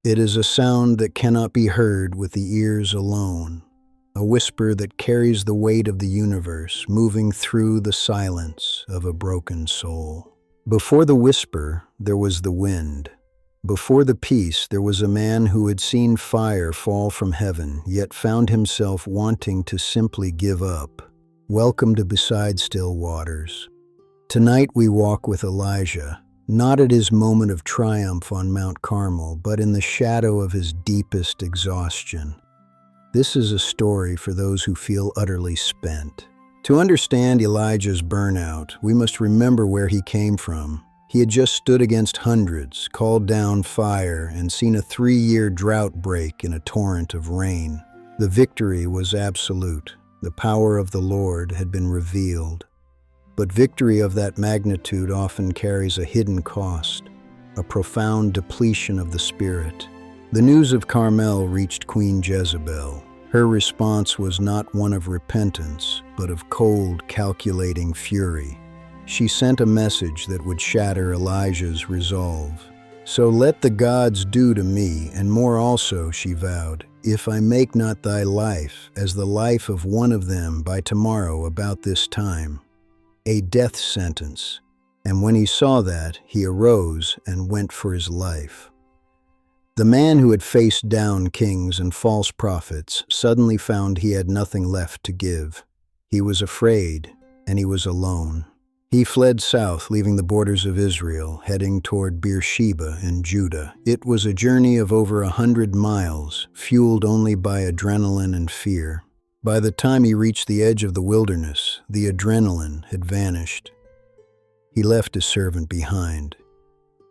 It is a sound that cannot be heard with the ears alone, a whisper that carries the weight of the universe moving through the silence of a broken soul. Before the whisper, there was the wind. Before the peace, there was a man who had seen fire fall from heaven, yet found himself wanting to simply give up. Welcome to Beside Still Waters. Tonight we walk with Elijah, not at his moment of triumph on Mount Carmel, but in the shadow of his deepest exhaustion. This is a story for those who feel utterly spent. To understand Elijah's burnout, we must remember where he came from. He had just stood against hundreds, called down fire, and seen a 3-year drought break in a torrent of rain. The victory was absolute. The power of the Lord had been revealed. But victory of that magnitude often carries a hidden cost, a profound depletion of the spirit. The news of Carmel reached Queen Jezebel. Her response was not one of repentance, but of cold, calculating fury. She sent a message that would shatter Elijah's resolve. "So let the gods do to me, and more also," she vowed, "if I make not thy life as the life of one of them by tomorrow about this time." A death sentence. And when he saw that, he arose and went for his life. The man who had faced down kings and false prophets suddenly found he had nothing left to give. He was afraid, and he was alone. He fled south, leaving the borders of Israel, heading toward Beersheba in Judah. It was a journey of over 100 miles, fueled only by adrenaline and fear. By the time he reached the edge of the wilderness, the adrenaline had vanished. He left his servant behind.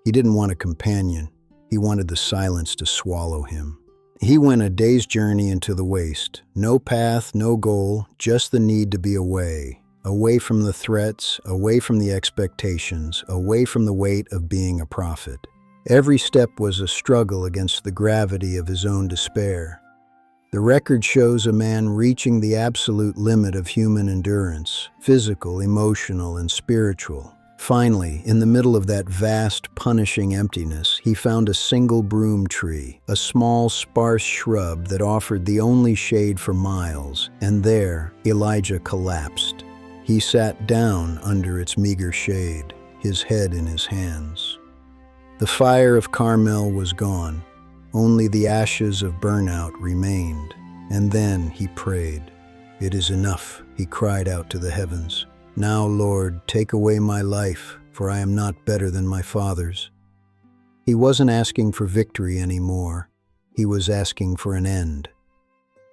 He didn't want a companion. He wanted the silence to swallow him. He went a day's journey into the waste. No path, no goal, just the need to be away. Away from the threats, away from the expectations, away from the weight of being a prophet. Every step was a struggle against the gravity of his own despair. The record shows a man reaching the absolute limit of human endurance, physical, emotional, and spiritual. Finally, in the middle of that vast, punishing emptiness, he found a single broom tree, a small, sparse shrub that offered the only shade for miles, and there Elijah collapsed. He sat down under its meager shade, his head in his hands. The fire of Carmel was gone. Only the ashes of burnout remained. And then he prayed. "It is enough," he cried out to the heavens. "Now, Lord, take away my life, for I am not better than my fathers." He wasn't asking for victory anymore. He was asking for an end.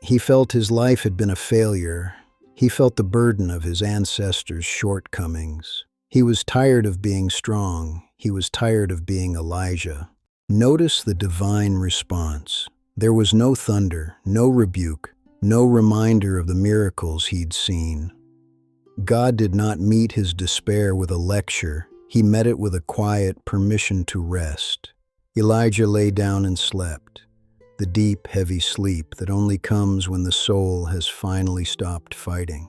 He felt his life had been a failure. He felt the burden of his ancestors' shortcomings. He was tired of being strong. He was tired of being Elijah. Notice the divine response. There was no thunder, no rebuke, no reminder of the miracles he'd seen. God did not meet his despair with a lecture. He met it with a quiet permission to rest. Elijah lay down and slept, the deep, heavy sleep that only comes when the soul has finally stopped fighting.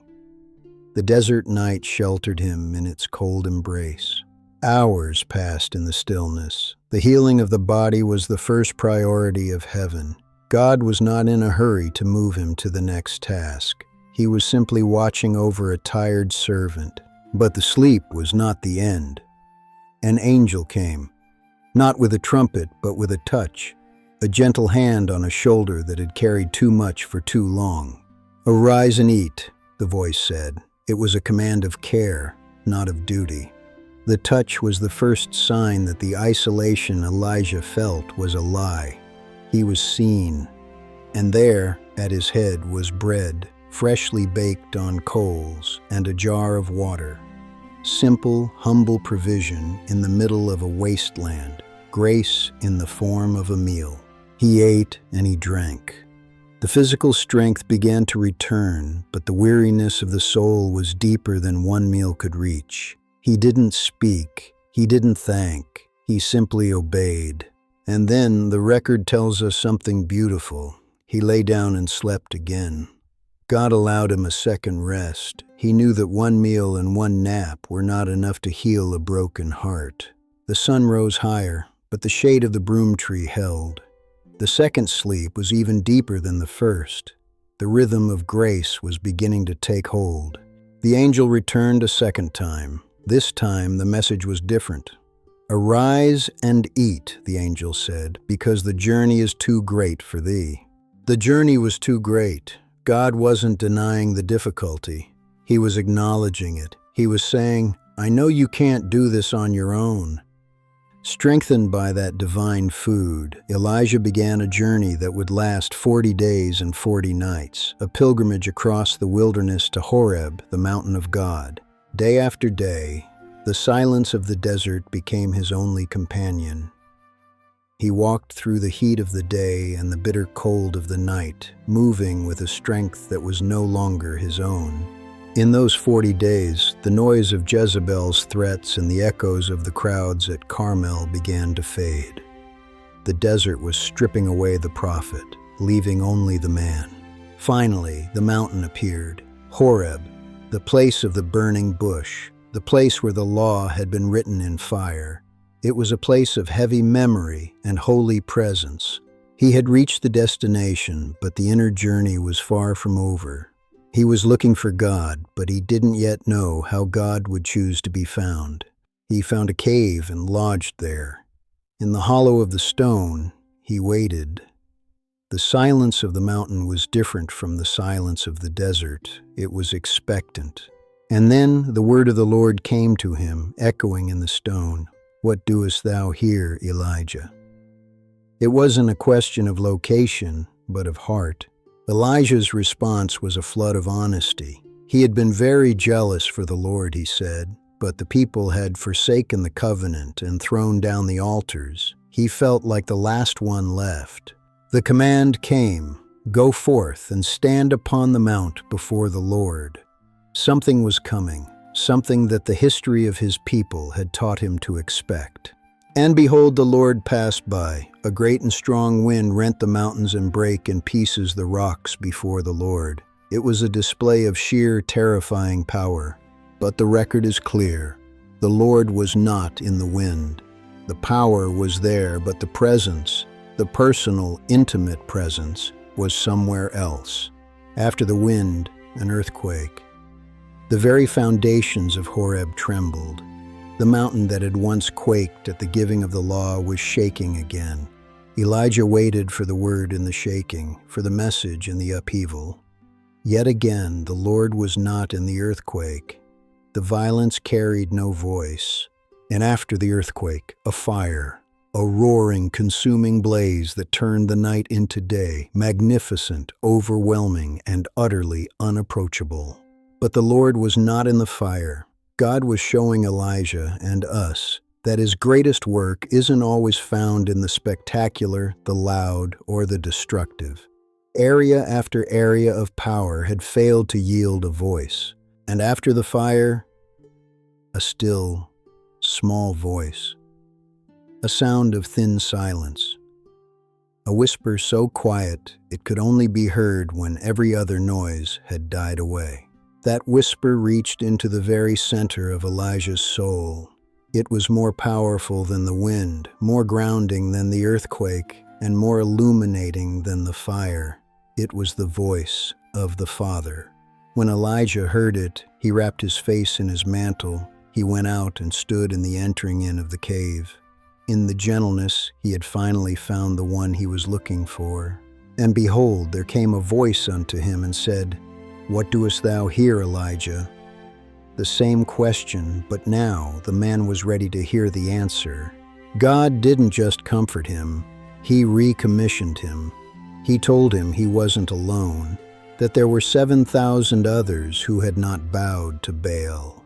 The desert night sheltered him in its cold embrace. Hours passed in the stillness. The healing of the body was the first priority of heaven. God was not in a hurry to move him to the next task. He was simply watching over a tired servant. But the sleep was not the end. An angel came, not with a trumpet, but with a touch, a gentle hand on a shoulder that had carried too much for too long. "Arise and eat," the voice said. It was a command of care, not of duty. The touch was the first sign that the isolation Elijah felt was a lie. He was seen, and there, at his head, was bread, freshly baked on coals, and a jar of water. Simple, humble provision in the middle of a wasteland, grace in the form of a meal. He ate and he drank. The physical strength began to return, but the weariness of the soul was deeper than one meal could reach. He didn't speak, he didn't thank, he simply obeyed. And then the record tells us something beautiful. He lay down and slept again. God allowed him a second rest. He knew that one meal and one nap were not enough to heal a broken heart. The sun rose higher, but the shade of the broom tree held. The second sleep was even deeper than the first. The rhythm of grace was beginning to take hold. The angel returned a second time. This time the message was different. "Arise and eat," the angel said, "because the journey is too great for thee." The journey was too great. God wasn't denying the difficulty. He was acknowledging it. He was saying, "I know you can't do this on your own." Strengthened by that divine food, Elijah began a journey that would last 40 days and 40 nights, a pilgrimage across the wilderness to Horeb, the mountain of God. Day after day, the silence of the desert became his only companion. He walked through the heat of the day and the bitter cold of the night, moving with a strength that was no longer his own. In those 40 days, the noise of Jezebel's threats and the echoes of the crowds at Carmel began to fade. The desert was stripping away the prophet, leaving only the man. Finally, the mountain appeared, Horeb, the place of the burning bush, the place where the law had been written in fire. It was a place of heavy memory and holy presence. He had reached the destination, but the inner journey was far from over. He was looking for God, but he didn't yet know how God would choose to be found. He found a cave and lodged there. In the hollow of the stone, he waited. The silence of the mountain was different from the silence of the desert. It was expectant. And then the word of the Lord came to him, echoing in the stone, "What doest thou here, Elijah?" It wasn't a question of location, but of heart. Elijah's response was a flood of honesty. He had been very jealous for the Lord, he said, but the people had forsaken the covenant and thrown down the altars. He felt like the last one left. The command came, "Go forth and stand upon the mount before the Lord." Something was coming, something that the history of his people had taught him to expect. And behold, the Lord passed by. A great and strong wind rent the mountains and brake in pieces the rocks before the Lord. It was a display of sheer, terrifying power. But the record is clear. The Lord was not in the wind. The power was there, but the presence, the personal, intimate presence, was somewhere else. After the wind, an earthquake. The very foundations of Horeb trembled. The mountain that had once quaked at the giving of the law was shaking again. Elijah waited for the word in the shaking, for the message in the upheaval. Yet again, the Lord was not in the earthquake. The violence carried no voice. And after the earthquake, a fire, a roaring, consuming blaze that turned the night into day, magnificent, overwhelming, and utterly unapproachable. But the Lord was not in the fire. God was showing Elijah and us that his greatest work isn't always found in the spectacular, the loud, or the destructive. Area after area of power had failed to yield a voice. And after the fire, a still, small voice. A sound of thin silence. A whisper so quiet it could only be heard when every other noise had died away. That whisper reached into the very center of Elijah's soul. It was more powerful than the wind, more grounding than the earthquake, and more illuminating than the fire. It was the voice of the Father. When Elijah heard it, he wrapped his face in his mantle. He went out and stood in the entering in of the cave. In the gentleness, he had finally found the one he was looking for. And behold, there came a voice unto him and said, "What doest thou here, Elijah?" The same question, but now the man was ready to hear the answer. God didn't just comfort him, he recommissioned him. He told him he wasn't alone, that there were 7,000 others who had not bowed to Baal.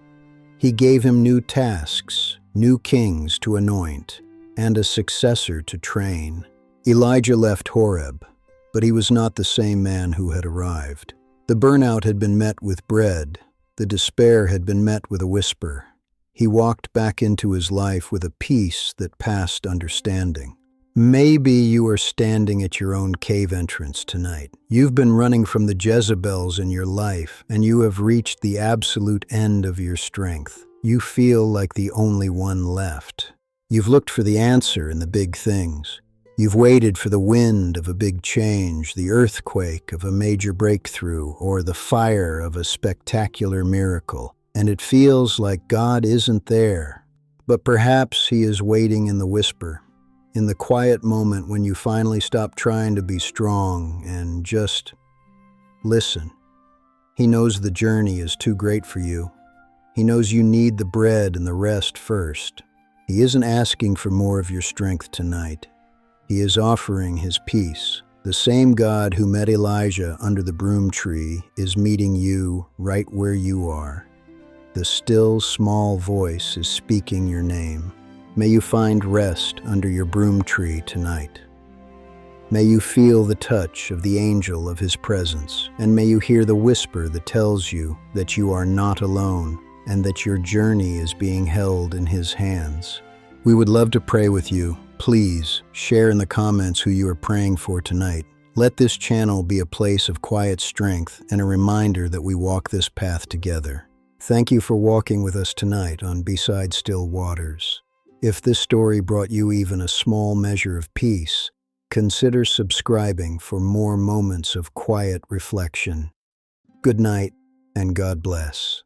He gave him new tasks, new kings to anoint, and a successor to train. Elijah left Horeb, but he was not the same man who had arrived. The burnout had been met with bread. The despair had been met with a whisper. He walked back into his life with a peace that passed understanding. Maybe you are standing at your own cave entrance tonight. You've been running from the Jezebels in your life, and you have reached the absolute end of your strength. You feel like the only one left. You've looked for the answer in the big things. You've waited for the wind of a big change, the earthquake of a major breakthrough, or the fire of a spectacular miracle, and it feels like God isn't there. But perhaps He is waiting in the whisper, in the quiet moment when you finally stop trying to be strong and just listen. He knows the journey is too great for you. He knows you need the bread and the rest first. He isn't asking for more of your strength tonight. He is offering His peace. The same God who met Elijah under the broom tree is meeting you right where you are. The still, small voice is speaking your name. May you find rest under your broom tree tonight. May you feel the touch of the angel of His presence, and may you hear the whisper that tells you that you are not alone and that your journey is being held in His hands. We would love to pray with you. Please share in the comments who you are praying for tonight. Let this channel be a place of quiet strength and a reminder that we walk this path together. Thank you for walking with us tonight on Beside Still Waters. If this story brought you even a small measure of peace, consider subscribing for more moments of quiet reflection. Good night, and God bless.